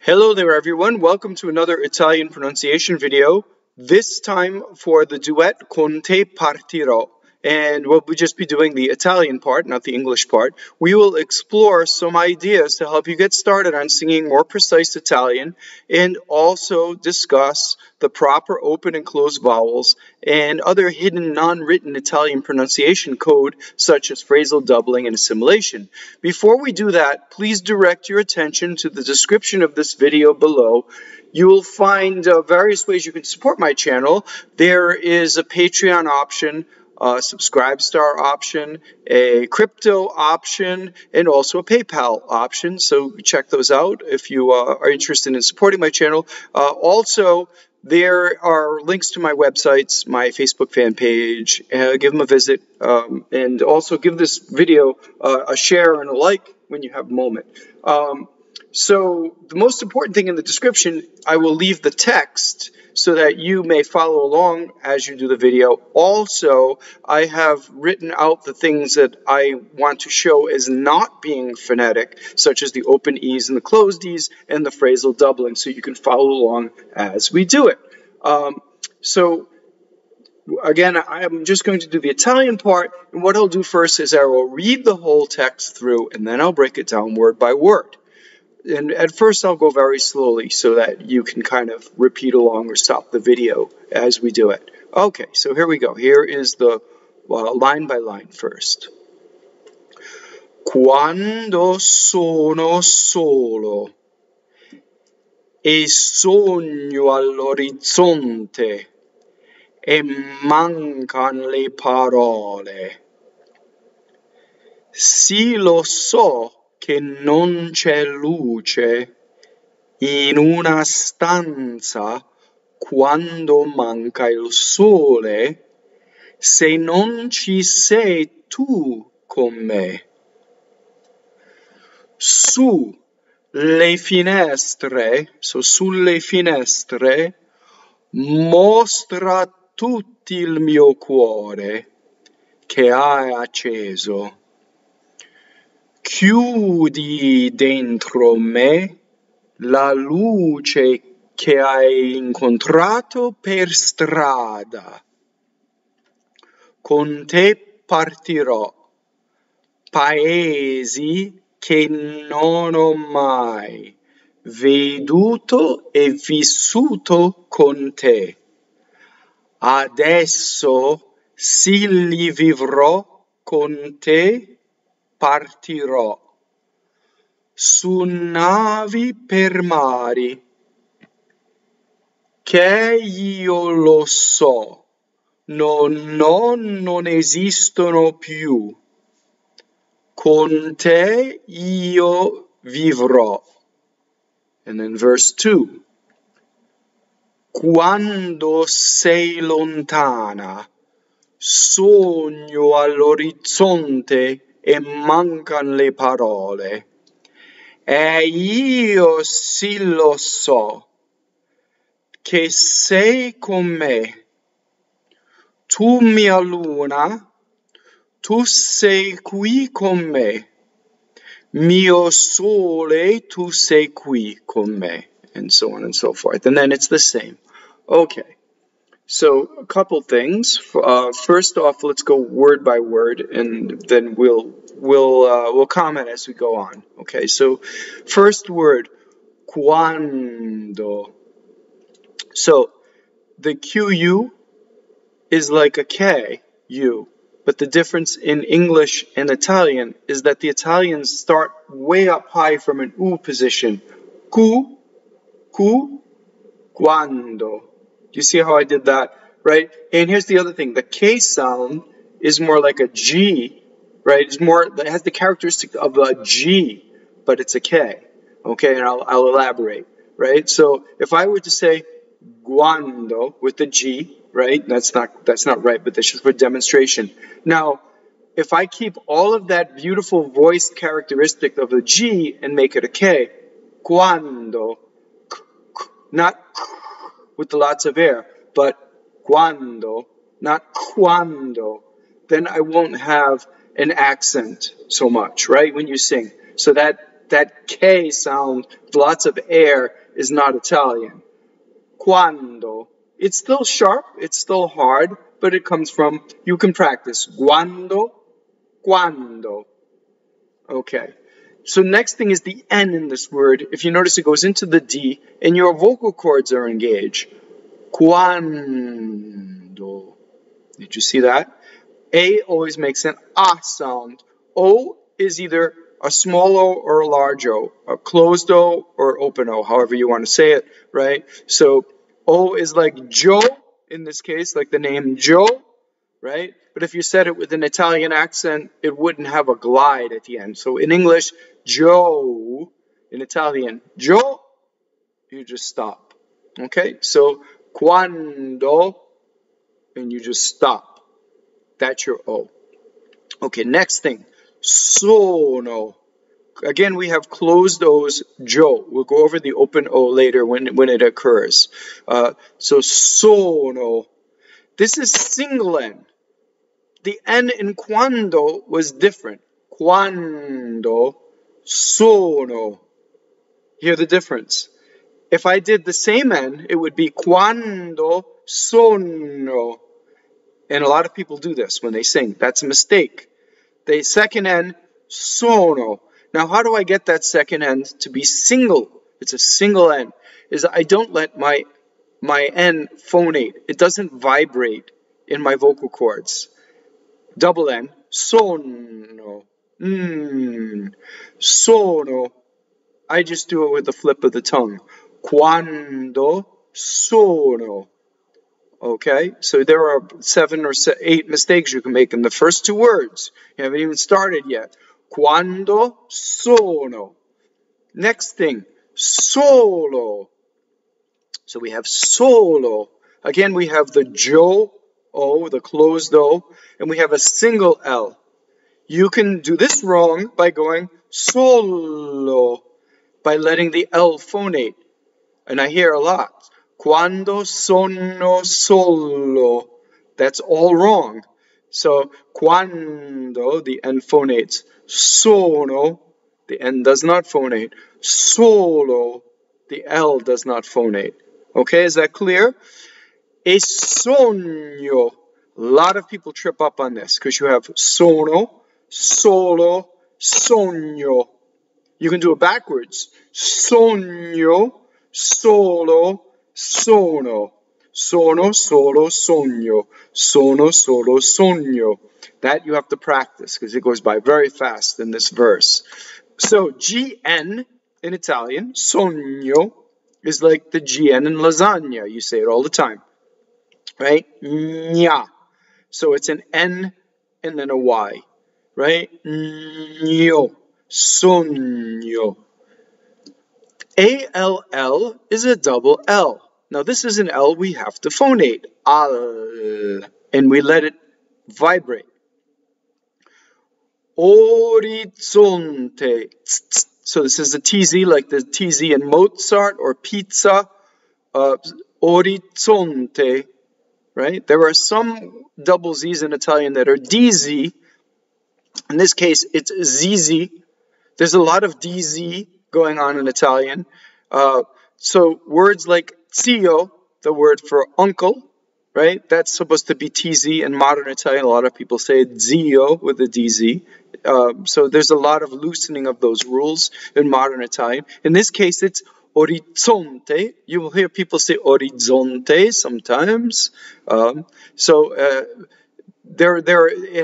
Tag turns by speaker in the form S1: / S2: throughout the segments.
S1: Hello there everyone, welcome to another Italian pronunciation video, this time for the duet Con te partirò. And we'll just be doing the Italian part, not the English part. We will explore some ideas to help you get started on singing more precise Italian and also discuss the proper open and closed vowels and other hidden non-written Italian pronunciation code such as phrasal doubling and assimilation. Before we do that, please direct your attention to the description of this video below. You will find various ways you can support my channel. There is a Patreon option, a subscribe star option, a crypto option, and also a PayPal option. So check those out if you are interested in supporting my channel. Also, there are links to my websites, my Facebook fan page. Give them a visit, and also give this video a share and a like when you have a moment. So the most important thing in the description, I will leave the text so that you may follow along as you do the video. Also, I have written out the things that I want to show as not being phonetic, such as the open E's and the closed E's and the phrasal doubling, so you can follow along as we do it. So again, I'm just going to do the Italian part, and what I'll do first is I will read the whole text through, and then I'll break it down word by word. And at first I'll go very slowly so that you can kind of repeat along or stop the video as we do it. Okay, so here we go. Here is the line by line first. Quando sono solo e sogno all'orizzonte e mancan le parole. Sì, lo so che non c'è luce in una stanza quando manca il sole, se non ci sei tu con me. Sulle finestre, sulle finestre, mostra tutti il mio cuore che hai acceso. Chiudi dentro me la luce che hai incontrato per strada. Con te partirò, Paesi che non ho mai veduto e vissuto con te. Adesso sì li vivrò con te. Partirò su navi per mari che io lo so non esistono più, con te io vivrò. And then verse 2. Quando sei lontana, sogno all'orizzonte e mancan le parole, e io sì lo so che sei con me. Tu mia luna, tu sei qui con me. Mio sole, tu sei qui con me. And so on and so forth. And then it's the same. Okay. So a couple things. First off, let's go word by word, and then we'll comment as we go on. Okay. So first word, quando. So the QU is like a K-U, but the difference in English and Italian is that the Italians start way up high from an U position. Cu, quando. Do you see how I did that, right? And here's the other thing. The K sound is more like a G, right? It has the characteristic of a G, but it's a K, okay? And I'll elaborate, right? So if I were to say quando with the G, right? That's not right, but that's just for demonstration. Now, if I keep all of that beautiful voice characteristic of the G and make it a K, quando, not with lots of air, but quando, not quando, then I won't have an accent so much, right, when you sing. So that That K sound with lots of air is not Italian. Quando. It's still sharp, it's still hard, but it comes from, you can practice. Quando, quando. Okay. So next thing is the N in this word. If you notice, it goes into the D, and your vocal cords are engaged. Quando. Did you see that? A always makes an A sound. O is either a small O or a large O, a closed O or open O, however you want to say it, right? So O is like Joe in this case, like the name Joe, right? But if you said it with an Italian accent, it wouldn't have a glide at the end. So in English, Joe, in Italian, Joe, you just stop. Okay? So quando, and you just stop. That's your O. Okay, next thing. Sono. Again, we have closed O's, Joe. We'll go over the open O later when it occurs. So sono. This is single N. The N in quando was different. Quando, sono. Hear the difference. If I did the same N, it would be quando, sono. And a lot of people do this when they sing. That's a mistake. The second N, sono. Now, how do I get that second N to be single? It's a single N. Is I don't let my N phonate. It doesn't vibrate in my vocal cords. Double N, sono. Sono. I just do it with the flip of the tongue. Quando, sono. Okay, so there are 7 or 8 mistakes you can make in the first 2 words. You haven't even started yet. Quando, sono. Next thing, solo. So we have solo. Again, we have the Joe O, the closed O, and we have a single L. You can do this wrong by going solo, by letting the L phonate. And I hear a lot. Quando sono solo. That's all wrong. So, quando, the N phonates. Sono, the N does not phonate. Solo, the L does not phonate. Okay, is that clear? A sogno. A lot of people trip up on this because you have sono, solo, sogno. You can do it backwards. Sogno, solo, sono. Sono, solo, sogno. Sono, solo, sogno. That you have to practice because it goes by very fast in this verse. So GN in Italian, sogno, is like the GN in lasagna. You say it all the time. Right? Gna. So it's an N and then a Y. Right? Gno. Sogno. ALL is a double L. Now this is an L we have to phonate. Al. And we let it vibrate. Orizzonte. So this is a TZ like the TZ in Mozart or pizza. Orizzonte. Right? There are some double Z's in Italian that are DZ. In this case, it's ZZ. There's a lot of DZ going on in Italian. So words like zio, the word for uncle, right? That's supposed to be TZ in modern Italian. A lot of people say zio with a DZ. So there's a lot of loosening of those rules in modern Italian. In this case, it's orizzonte. You will hear people say orizzonte sometimes. It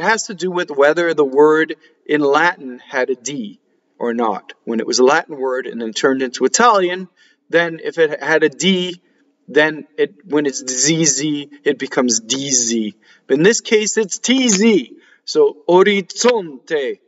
S1: has to do with whether the word in Latin had a D or not. When it was a Latin word and then turned into Italian, then if it had a D, then when it's ZZ, it becomes DZ. But in this case, it's TZ. So orizzonte.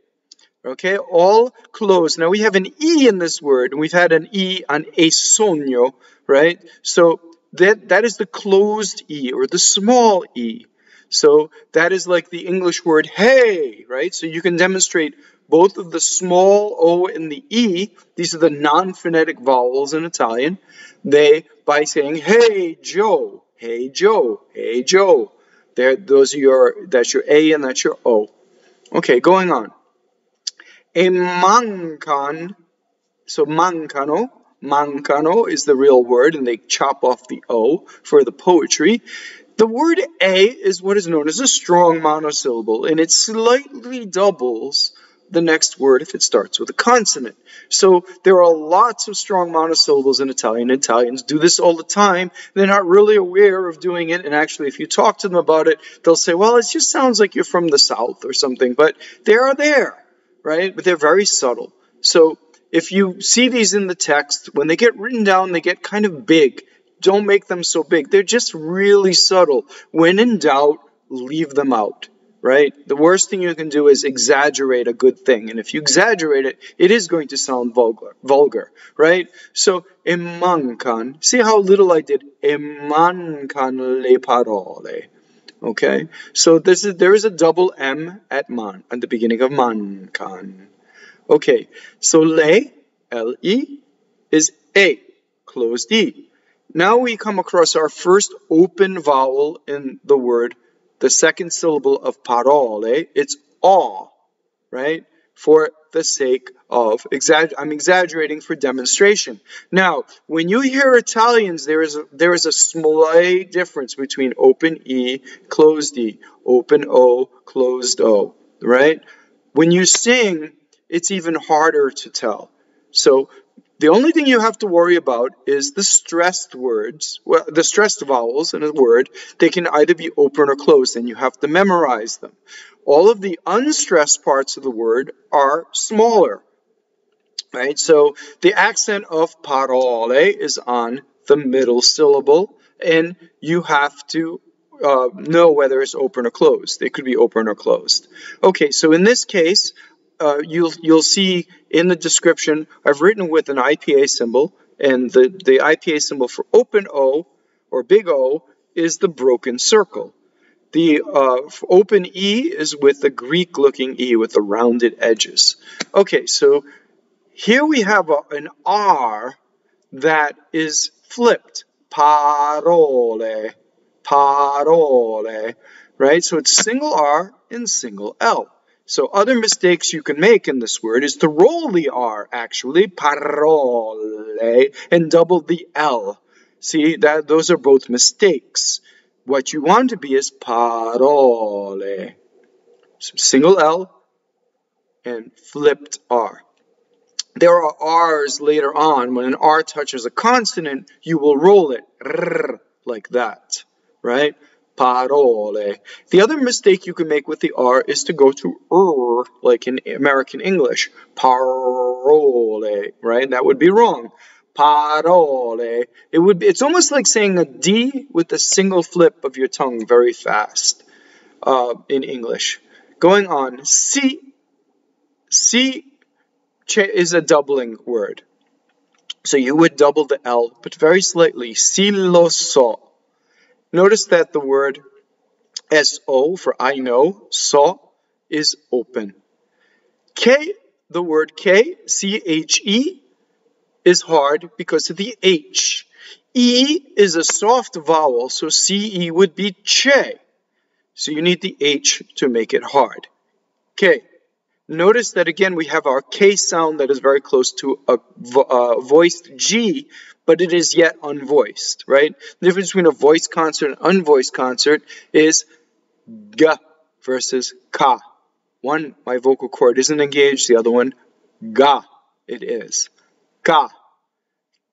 S1: Okay, all closed. Now we have an E in this word, and we've had an E on a sogno, right? So that is the closed E or the small E. So that is like the English word hey, right? So you can demonstrate both of the small O and the E. These are the non-phonetic vowels in Italian. By saying hey Joe, hey Joe, hey Joe. That's your A and that's your O. Okay, going on. A mmancan So mancano. Mancano is the real word, and they chop off the O for the poetry. The word A is what is known as a strong monosyllable, and it slightly doubles the next word if it starts with a consonant. So there are lots of strong monosyllables in Italian. Italians do this all the time. They're not really aware of doing it, and actually if you talk to them about it, they'll say, well, it just sounds like you're from the South or something, but they are there, right? But they're very subtle. So if you see these in the text, when they get written down, they get kind of big. Don't make them so big. They're just really subtle. When in doubt, leave them out, right? The worst thing you can do is exaggerate a good thing. And if you exaggerate it, it is going to sound vulgar, right? So, mmancan. See how little I did? Mmancan le parole. Okay? So there is a double M at the beginning of mmancan. Okay, so le, L-E, is A, closed E. Now we come across our first open vowel in the word, the second syllable of parole. It's A, right? For the sake of, I'm exaggerating for demonstration. Now, when you hear Italians, there is a slight difference between open E, closed E, open O, closed O, right? When you sing, it's even harder to tell. So the only thing you have to worry about is the stressed words, well, the stressed vowels in a word. They can either be open or closed, and you have to memorize them. All of the unstressed parts of the word are smaller, right? So the accent of parole is on the middle syllable, and you have to know whether it's open or closed. It could be open or closed. Okay, so in this case, you'll see in the description, I've written with an IPA symbol, and the IPA symbol for open O, or big O, is the broken circle. The open E is with the Greek-looking E with the rounded edges. Okay, so here we have an R that is flipped. Parole, parole, right? So it's single R and single L. So other mistakes you can make in this word is to roll the R, actually, parole, and double the L. See, those are both mistakes. What you want to be is parole. So single L and flipped R. There are R's later on. When an R touches a consonant, you will roll it, like that, right? Parole. The other mistake you can make with the R is to go to like in American English. Parole, right? That would be wrong. Parole. It's almost like saying a D with a single flip of your tongue very fast in English. Going on, si is a doubling word. So you would double the L, but very slightly. Si lo so. Notice that the word S-O for I know, so is open. K, the word K, C-H-E, is hard because of the H. E is a soft vowel, so C-E would be che. So you need the H to make it hard. K. Notice that again we have our K sound that is very close to a voiced G, but it is yet unvoiced, right? The difference between a voiced consonant and unvoiced consonant is G versus Ka. One, my vocal cord isn't engaged, the other one, Ga, it is. Ka.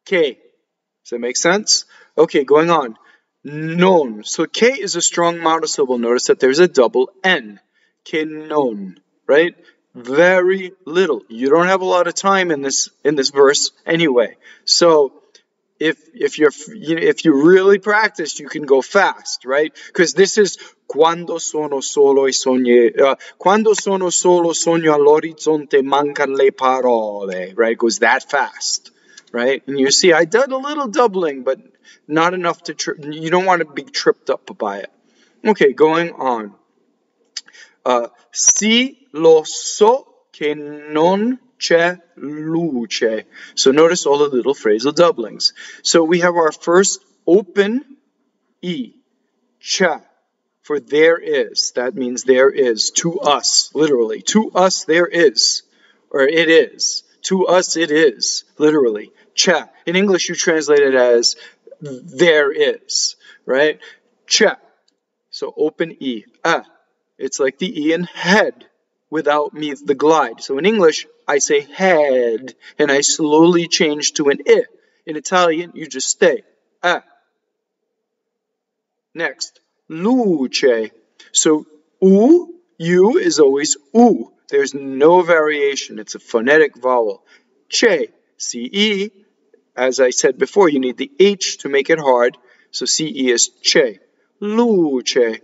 S1: K. Does that make sense? Okay, going on. Nnon. So K is a strong monosyllable. Notice that there's a double N. Nnon, right? Very little. You don't have a lot of time in this verse anyway. So if you really practice, you can go fast, right? Because this is quando sono solo e sogno. Quando sono solo sogno all'orizzonte mancan le parole. Right? It goes that fast, right? And you see, I did a little doubling, but not enough to you don't want to be tripped up by it. Okay, going on. Si lo so che non c'è luce. So notice all the little phrasal doublings. So we have our first open E, c'è, for there is. That means there is, to us, literally. To us there is, or it is. To us it is, literally. C'è. In English you translate it as there is, right? C'è. So open E. It's like the E in head without the glide. So in English, I say head, and I slowly change to an I. In Italian, you just stay. Next, luce. So U is always U. There's no variation. It's a phonetic vowel. Ce, C-E. As I said before, you need the H to make it hard. So C-E is ce. Luce.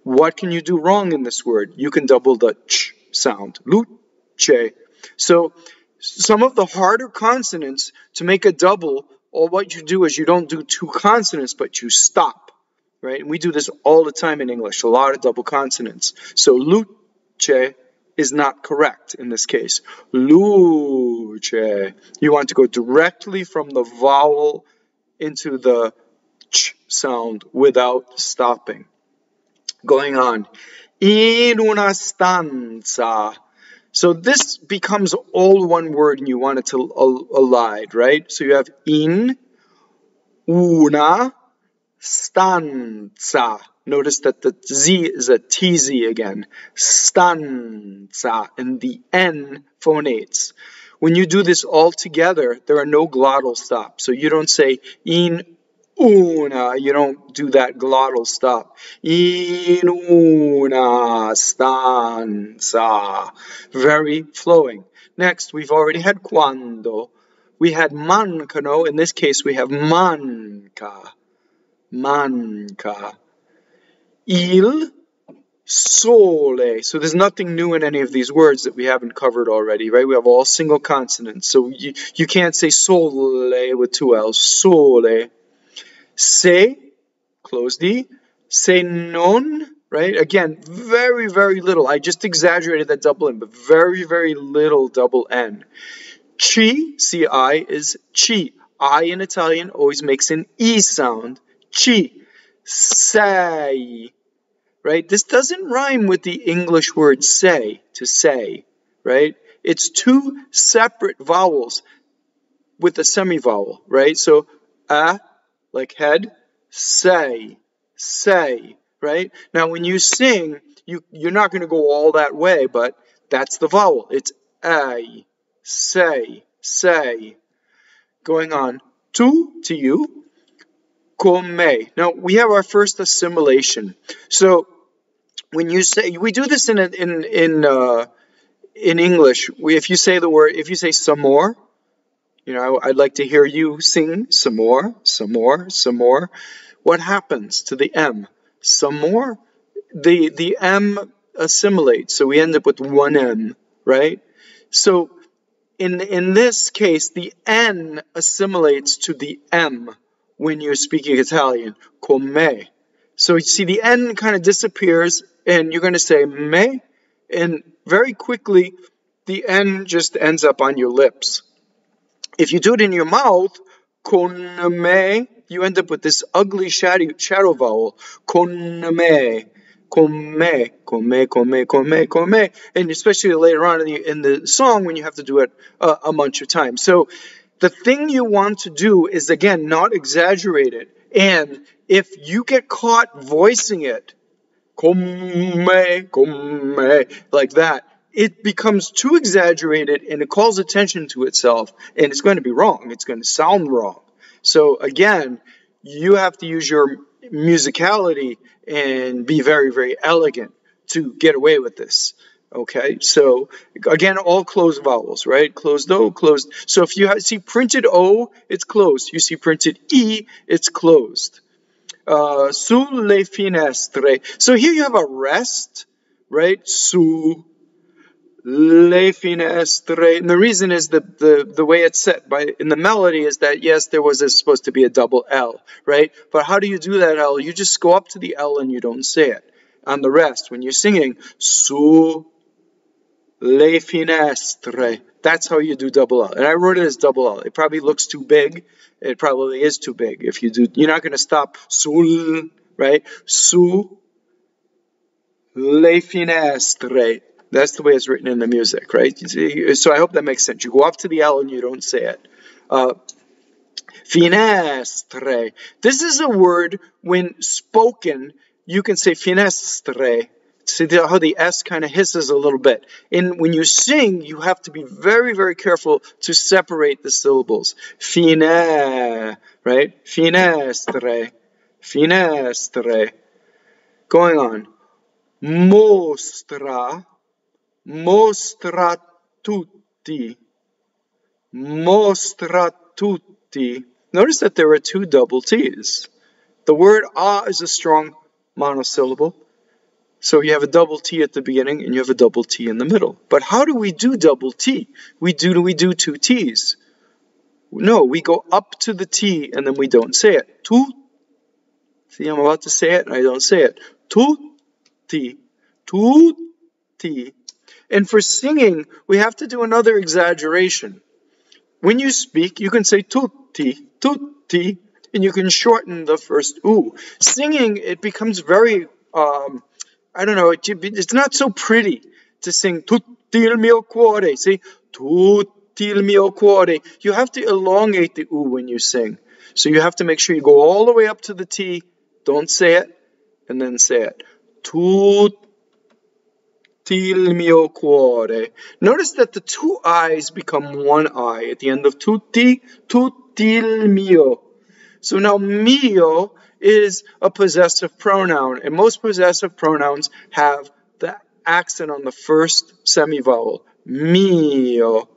S1: What can you do wrong in this word? You can double the ch sound. Luce. So some of the harder consonants, to make a double, all what you do is you don't do two consonants, but you stop. Right? And we do this all the time in English, a lot of double consonants. So luce is not correct in this case. Luce. You want to go directly from the vowel into the ch sound without stopping. Going on. In una stanza. So this becomes all one word and you want it to elide, right? So you have in una stanza. Notice that the Z is a TZ again. Stanza. And the N phonates. When you do this all together, there are no glottal stops. So you don't say in una. You don't do that glottal stop. In una stanza. Very flowing. Next, we've already had quando. We had mancano. In this case, we have manca. Manca. Il sole. So there's nothing new in any of these words that we haven't covered already, right? We have all single consonants. So you can't say sole with two L's. Sole. Se, close D. Se non, right? Again, very, very little. I just exaggerated that double N, but very, very little double N. Ci, C-I, is ci. I in Italian always makes an E sound. Ci. Sei. Right? This doesn't rhyme with the English word say, to say, right? It's two separate vowels with a semivowel, right? So, like head, say, right? Now, when you sing, you're not going to go all that way, but that's the vowel. It's a, say. Going on, to you, come. Now, we have our first assimilation. So, when you say, we do this in English. If you say the word, if you say some more, you know, I'd like to hear you sing some more. What happens to the M? Some more? The M assimilates, so we end up with one M, right? So in this case, the N assimilates to the M when you're speaking Italian. Come. So you see the N kind of disappears, and you're going to say me, and very quickly the N just ends up on your lips. If you do it in your mouth, con me, you end up with this ugly shadow vowel. Con me, and especially later on in the song when you have to do it a bunch of times. So the thing you want to do is, again, not exaggerate it. And if you get caught voicing it, come, like that, it becomes too exaggerated and it calls attention to itself, and it's going to be wrong. It's going to sound wrong. So again, you have to use your musicality and be very, very elegant to get away with this. Okay, so again, all closed vowels, right? Closed O, closed. So if you see printed O, it's closed. You see printed E, it's closed. Sulle finestre. So here you have a rest, right? Su le finestre. And the reason is the way it's set in the melody is that, yes, there was supposed to be a double L, right? But how do you do that L? You just go up to the L and you don't say it. On the rest, when you're singing, su le finestre, that's how you do double L. And I wrote it as double L. It probably looks too big. It probably is too big. If you do, you're not going to stop sul, right? Su le finestre. That's the way it's written in the music, right? So I hope that makes sense. You go up to the L and you don't say it. Finestre. This is a word, when spoken, you can say finestre. See how the S kind of hisses a little bit. And when you sing, you have to be very, very careful to separate the syllables. Fine, right? Finestre. Finestre. Going on. Mostra. Mostra tutti. Mostra tutti. Notice that there are two double T's. The word is a strong monosyllable. So you have a double T at the beginning and you have a double T in the middle. But how do we do double T? We do two T's. No, we go up to the T and then we don't say it. Tu. See, I'm about to say it and I don't say it. Ttutti. Ttutti. And for singing, we have to do another exaggeration. When you speak, you can say ttutti, ttutti, and you can shorten the first oo. Singing, it becomes very, I don't know, it's not so pretty to sing tutti il mio cuore. See, tutti il mio cuore. You have to elongate the oo when you sing. So you have to make sure you go all the way up to the T, don't say it, and then say it. Tutti il mio cuore. Notice that the two I's become one I at the end of tutti, tutti il mio. So now mio is a possessive pronoun, and most possessive pronouns have the accent on the first semivowel. Mio,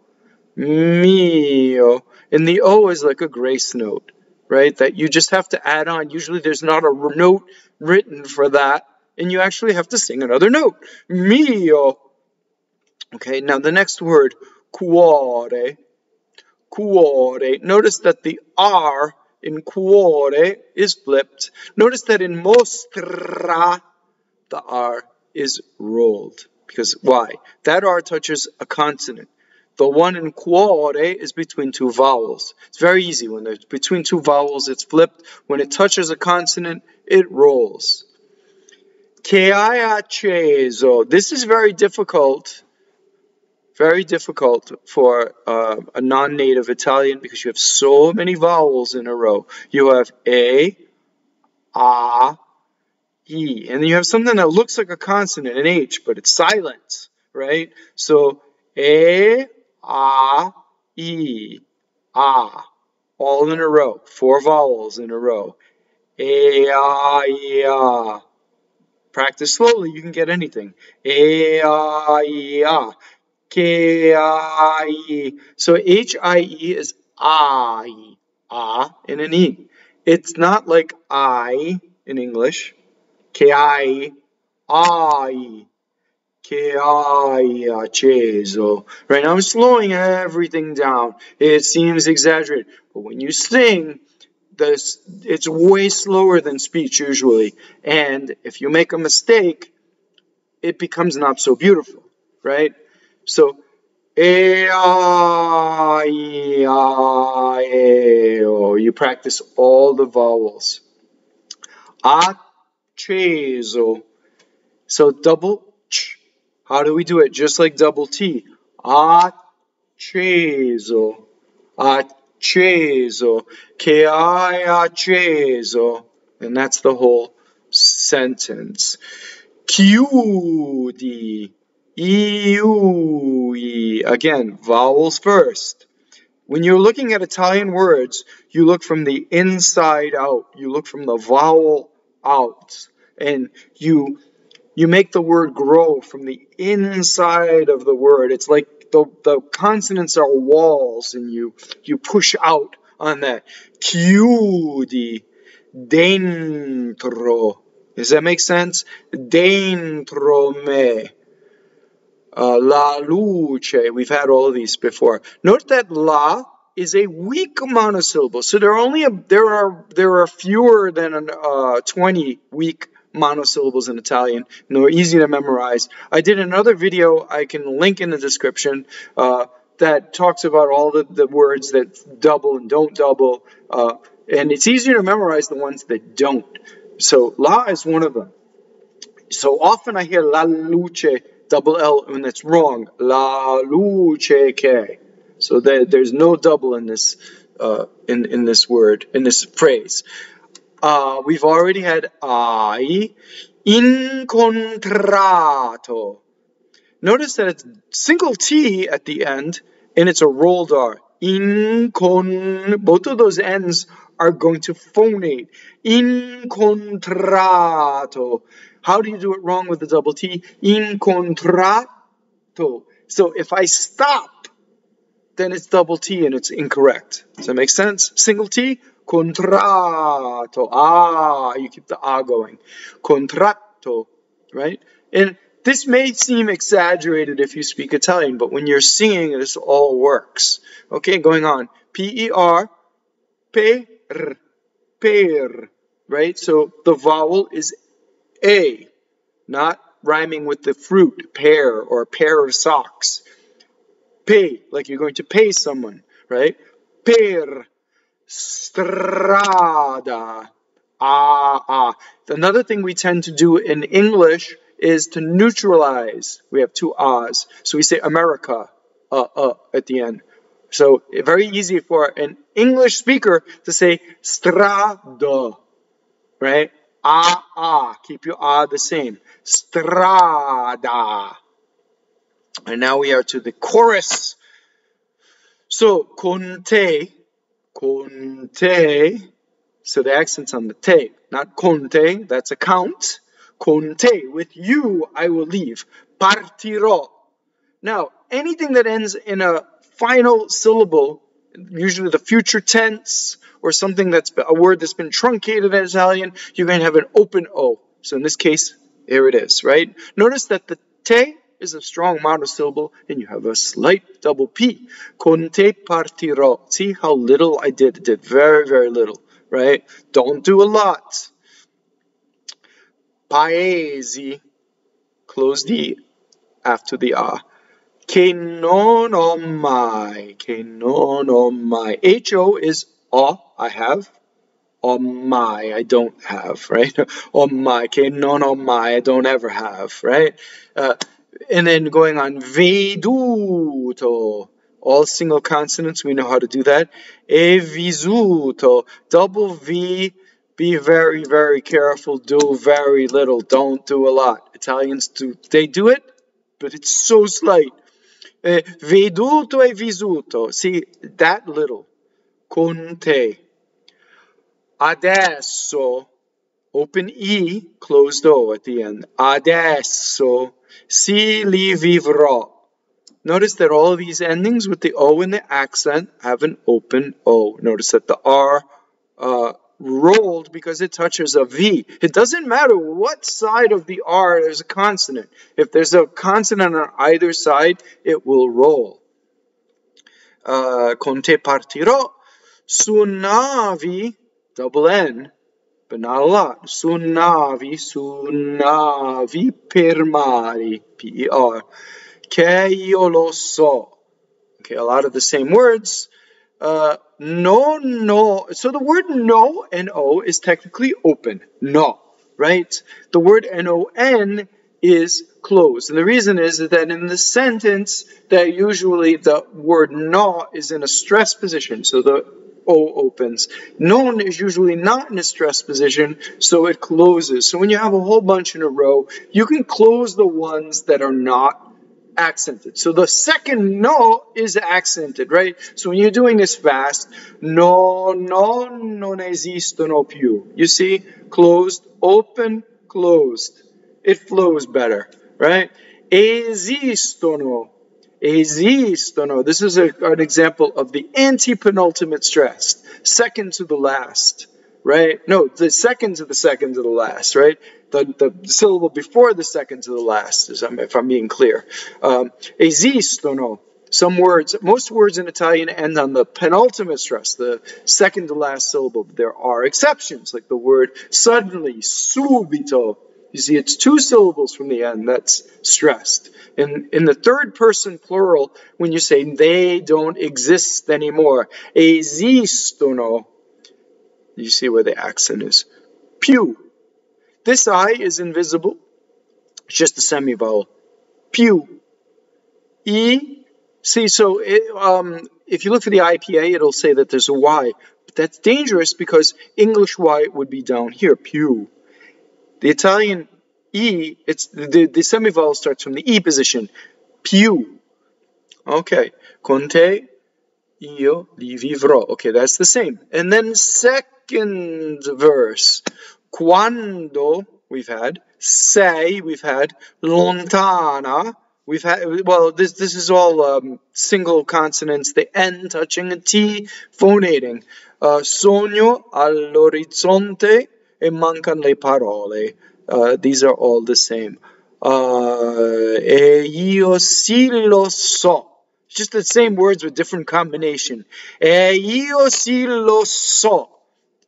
S1: mio. And the O is like a grace note, right? That you just have to add on. Usually there's not a note written for that, and you actually have to sing another note. Mio. Okay, now the next word, cuɔre. Cuore. Notice that the R in cuore is flipped. Notice that in Mostra, the R is rolled. Because why? That R touches a consonant. The one in cuore is between two vowels. It's very easy. When there's between two vowels, it's flipped. When it touches a consonant, it rolls. Acceso. This is very difficult. Very difficult for a non-native Italian because you have so many vowels in a row. You have A, A, E. And then you have something that looks like a consonant, an H, but it's silent, right? So A, A, E, A. All in a row. 4 vowels in a row. A, A, E, A. Practice slowly, you can get anything. A, A, E, A. K-I-E. So H-I-E is I, and an E. It's not like I in English. K-I-E, I, K-I, acceso. Right now I'm slowing everything down. It seems exaggerated. But when you sing, it's way slower than speech usually. And if you make a mistake, it becomes not so beautiful, right? So, E-I-E-I-E-O. You practice all the vowels. Acceso. So double ch. How do we do it? Just like double T. Acceso. Acceso. Che-I acceso. And that's the whole sentence. Chiudi. Iui. Again, vowels first. When you're looking at Italian words, you look from the inside out. You look from the vowel out. And you make the word grow from the inside of the word. It's like the consonants are walls, and you push out on that. Chiudi. Dentro. Does that make sense? Dentro me. La luce. We've had all of these before. Note that la is a weak monosyllable. So there are fewer than 20 weak monosyllables in Italian, and they're easy to memorize. I did another video I can link in the description that talks about all the words that double and don't double, and it's easier to memorize the ones that don't. So la is one of them. So often I hear la luce double L when that's wrong. La luce che. So there's no double in this in this word, in this phrase. We've already had I. Incontrato. Notice that it's single T at the end, and it's a rolled R. Both of those ends are going to phonate. Incontrato. How do you do it wrong with the double T? Incontrato. So if I stop, then it's double T and it's incorrect. Does that make sense? Single T, contratto. You keep the going. Contratto, right? And this may seem exaggerated if you speak Italian, but when you're singing, this all works. Okay, going on. P-E-R, per, right? So the vowel is A, not rhyming with the fruit, pear, or a pair of socks. Pay, like you're going to pay someone, right? Per strada. Another thing we tend to do in English is to neutralize. We have two ahs. So we say America, at the end. So very easy for an English speaker to say strada, right? Keep your the same. Strada. And now we are to the chorus. So, con te, so the accent's on the te, not conte, that's a count. Con te, with you I will leave. Partirò. Now, anything that ends in a final syllable, usually the future tense, or something that's a word that's been truncated in Italian, you're going to have an open O. So in this case, here it is, right? Notice that the te is a strong monosyllable, and you have a slight double P. Con te partirò. See how little I did? I did very, very little, right? Don't do a lot. Paesi. Close the after the Che non ho mai. Ho is I have. Mmai, I don't have, right? Mmai, che non ho mai, I don't ever have, right? And then going on, Veduto, all single consonants, we know how to do that. Vvissuto, double V, be very, very careful, do very little, don't do a lot. Italians they do it, but it's so slight. Veduto e vissuto, see, that little. Con te. Adɛsso, open E, closed O at the end. Adɛsso, si li vivrɔ. Notice that all of these endings with the O in the accent have an open O. Notice that the R rolled because it touches a V. It doesn't matter what side of the R there's a consonant. If there's a consonant on either side, it will roll. Con te partirò, suonavi, double N, but not a lot. Suonavi per mare, P-E-R. Che io lo so. Okay, a lot of the same words. No. So the word no, N-O, is technically open. No, right? The word N-O-N is closed. And the reason is that in the sentence, that usually the word no is in a stress position. So the O opens. Nnon is usually not in a stress position, so it closes. So when you have a whole bunch in a row, you can close the ones that are not accented. So the second no is accented, right? So when you're doing this fast, no, non esistono più. You see? Closed, open, closed. It flows better, right? Esistono. This is an example of the anti-penultimate stressed. Second to the last, right? No, the second to the last, right? The syllable before the second to the last, if I'm being clear. Esistono. Some words, most words in Italian end on the penultimate stress, the second to last syllable. There are exceptions, like the word suddenly, subito. You see, it's two syllables from the end that's stressed. In the third person plural, when you say they don't exist anymore, esistono, you see where the accent is. Più. This I is invisible. It's just a semivowel. più. E, see, so if you look for the IPA, it'll say that there's a Y. But that's dangerous because English Y would be down here, più. The Italian E, it's the semivowel starts from the E position, più. Okay, con te io li vivrò. Okay, that's the same. And then second verse, quando, we've had, sei, we've had, lontana, we've had, well, this is all single consonants, the N touching a T, phonating. Sogno all'orizzonte e mancan le parole. These are all the same. E io sì lo so. Just the same words with different combination. E io sì lo so.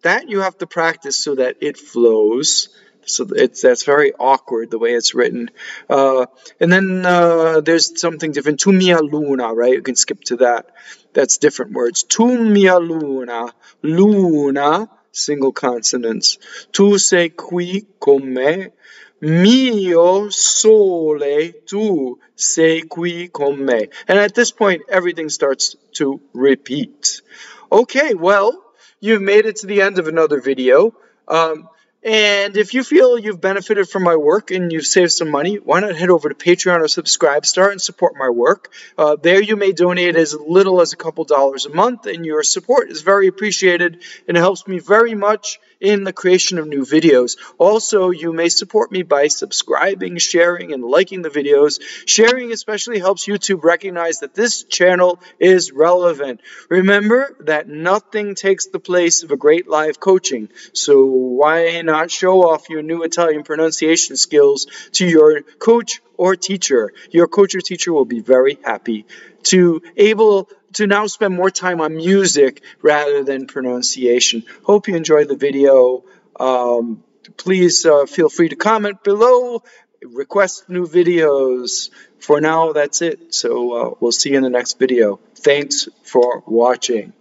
S1: That you have to practice so that it flows. So that's very awkward the way it's written. And then there's something different. Tu mia luna, right? You can skip to that. That's different words. Tu mia luna. Luna, single consonants. Tu sei qui con me. Mio sole, tu sei qui con me. And at this point, everything starts to repeat. Okay, well, you've made it to the end of another video. And if you feel you've benefited from my work and you've saved some money, why not head over to Patreon or Subscribestar and support my work. There you may donate as little as a couple dollars a month, and your support is very appreciated and it helps me very much in the creation of new videos. Also, you may support me by subscribing, sharing, and liking the videos. Sharing especially helps YouTube recognize that this channel is relevant. Remember that nothing takes the place of a great live coaching, so why not show off your new Italian pronunciation skills to your coach or teacher? Your coach or teacher will be very happy to now spend more time on music rather than pronunciation. Hope you enjoyed the video. Please feel free to comment below, request new videos. For now, that's it. So we'll see you in the next video. Thanks for watching.